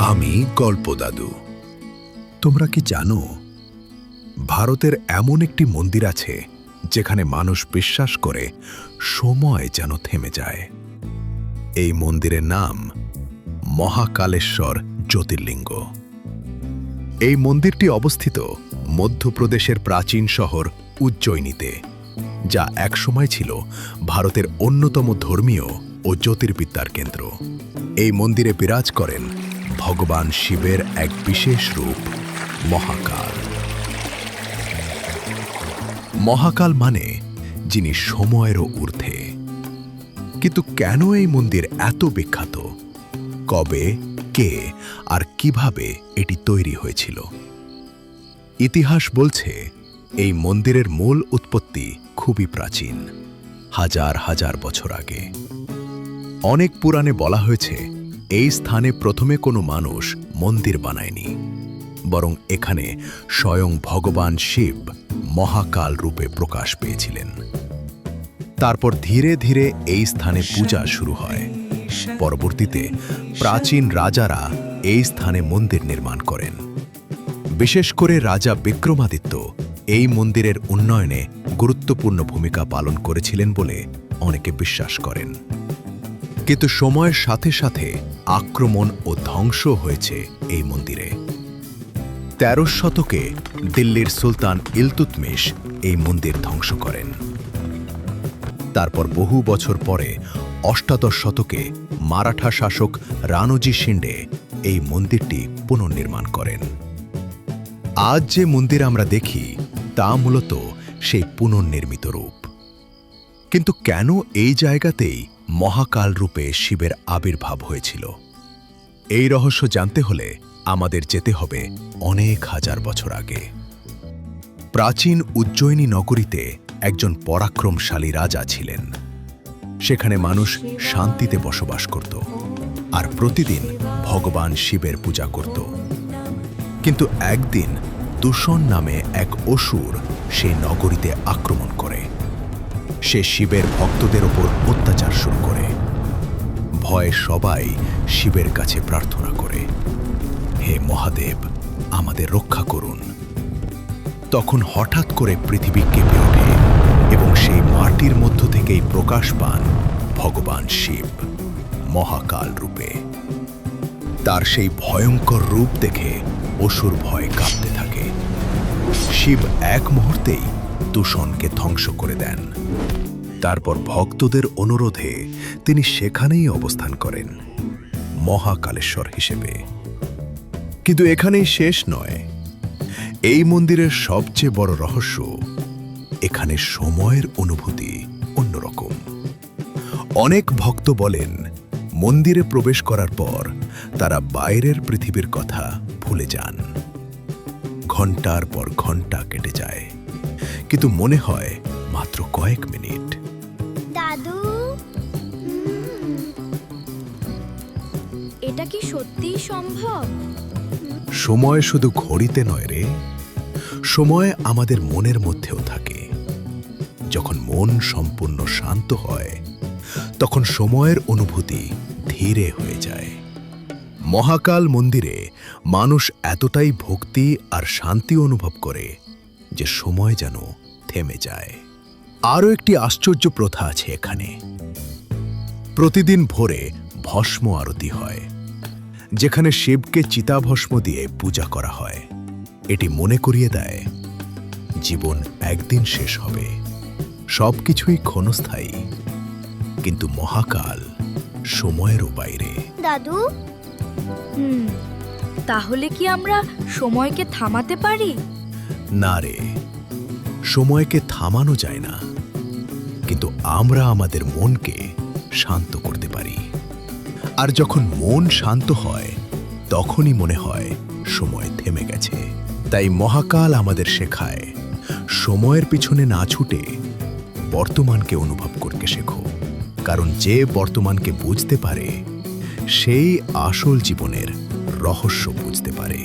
আমি গল্প দাদু। তোমরা কি জানো, ভারতের এমন একটি মন্দির আছে যেখানে মানুষ বিশ্বাস করে সময় যেন থেমে যায়। এই মন্দিরের নাম মহাকালেশ্বর জ্যোতির্লিঙ্গ। এই মন্দিরটি অবস্থিত মধ্যপ্রদেশের প্রাচীন শহর উজ্জয়িনীতে, যা একসময় ছিল ভারতের অন্যতম ধর্মীয় ও জ্যোতির্বিদ্যার কেন্দ্র। এই মন্দিরে বিরাজ করেন ভগবান শিবের এক বিশেষ রূপ মহাকাল। মহাকাল মানে যিনি সময়েরও ঊর্ধ্বে। কিন্তু কেন এই মন্দির এত বিখ্যাত? কবে, কে আর কিভাবে এটি তৈরি হয়েছিল? ইতিহাস বলছে এই মন্দিরের মূল উৎপত্তি খুবই প্রাচীন, হাজার হাজার বছর আগে। অনেক পুরাণে বলা হয়েছে এই স্থানে প্রথমে কোনো মানুষ মন্দির বানায়নি, বরং এখানে স্বয়ং ভগবান শিব মহাকাল রূপে প্রকাশ পেয়েছিলেন। তারপর ধীরে ধীরে এই স্থানে পূজা শুরু হয়। পরবর্তীতে প্রাচীন রাজারা এই স্থানে মন্দির নির্মাণ করেন। বিশেষ করে রাজা বিক্রমাদিত্য এই মন্দিরের উন্নয়নে গুরুত্বপূর্ণ ভূমিকা পালন করেছিলেন বলে অনেকে বিশ্বাস করেন। কিন্তু সময়ের সাথে সাথে আক্রমণ ও ধ্বংস হয়েছে এই মন্দিরে। ১৩ শতকে দিল্লির সুলতান ইলতুৎমিশ এই মন্দির ধ্বংস করেন। তারপর বহু বছর পরে অষ্টাদশ শতকে মারাঠা শাসক রানোজি শিন্ডে এই মন্দিরটি পুনর্নির্মাণ করেন। আজ যে মন্দির আমরা দেখি তা মূলত সেই পুনর্নির্মিত রূপ। কিন্তু কেন এই জায়গাতেই মহাকাল রূপে শিবের আবির্ভাব হয়েছিল? এই রহস্য জানতে হলে আমাদের যেতে হবে অনেক হাজার বছর আগে। প্রাচীন উজ্জয়িনী নগরীতে একজন পরাক্রমশালী রাজা ছিলেন। সেখানে মানুষ শান্তিতে বসবাস করত আর প্রতিদিন ভগবান শিবের পূজা করত। কিন্তু একদিন দূষণ নামে এক অসুর সেই নগরীতে আক্রমণ করে। সে শিবের ভক্তদের ওপর অত্যাচার শুরু করে। ভয়ে সবাই শিবের কাছে প্রার্থনা করে, হে মহাদেব, আমাদের রক্ষা করুন। তখন হঠাৎ করে পৃথিবী কেঁপে ওঠে এবং সেই মাটির মধ্য থেকেই প্রকাশ পান ভগবান শিব মহাকাল রূপে। তার সেই ভয়ঙ্কর রূপ দেখে অসুর ভয়ে কাঁপতে থাকে। শিব এক মুহূর্তেই দূষণকে ধ্বংস করে দেন। তারপর ভক্তদের অনুরোধে তিনি সেখানেই অবস্থান করেন মহাকালেশ্বর হিসেবে। কিন্তু এখানেই শেষ নয়। এই মন্দিরের সবচেয়ে বড় রহস্য, এখানে সময়ের অনুভূতি অন্যরকম। অনেক ভক্ত বলেন মন্দিরে প্রবেশ করার পর তারা বাইরের পৃথিবীর কথা ভুলে যান। ঘন্টার পর ঘন্টা কেটে যায়, কিন্তু মনে হয় মাত্র কয়েক মিনিট। দাদু, এটা কি সত্যিই সম্ভব? সময় শুধু ঘড়িতে নয় রে, সময় আমাদের মনের মধ্যেও থাকে। যখন মন সম্পূর্ণ শান্ত হয়, তখন সময়ের অনুভূতি ধীরে হয়ে যায়। মহাকাল মন্দিরে মানুষ এতটাই ভক্তি আর শান্তি অনুভব করে যে সময় যেন থেমে যায়। আরও একটি আশ্চর্য প্রথা আছে এখানে। প্রতিদিন ভোরে ভস্ম আরতি হয়, যেখানে শিবকে চিতাভস্ম দিয়ে পূজা করা হয়। এটি মনে করিয়ে দেয় জীবন একদিন শেষ হবে, সবকিছুই ক্ষণস্থায়ী, কিন্তু মহাকাল সময়েরও বাইরে। দাদু, তাহলে কি আমরা সময়কে থামাতে পারি? না রে, সময়কে থামানো যায় না, কিন্তু আমরা আমাদের মনকে শান্ত করতে পারি। আর যখন মন শান্ত হয়, তখনই মনে হয় সময় থেমে গেছে। তাই মহাকাল আমাদের শেখায় সময়ের পিছনে না ছুটে বর্তমানকে অনুভব করতে শেখো। কারণ যে বর্তমানকে বুঝতে পারে, সেই আসল জীবনের রহস্য বুঝতে পারে।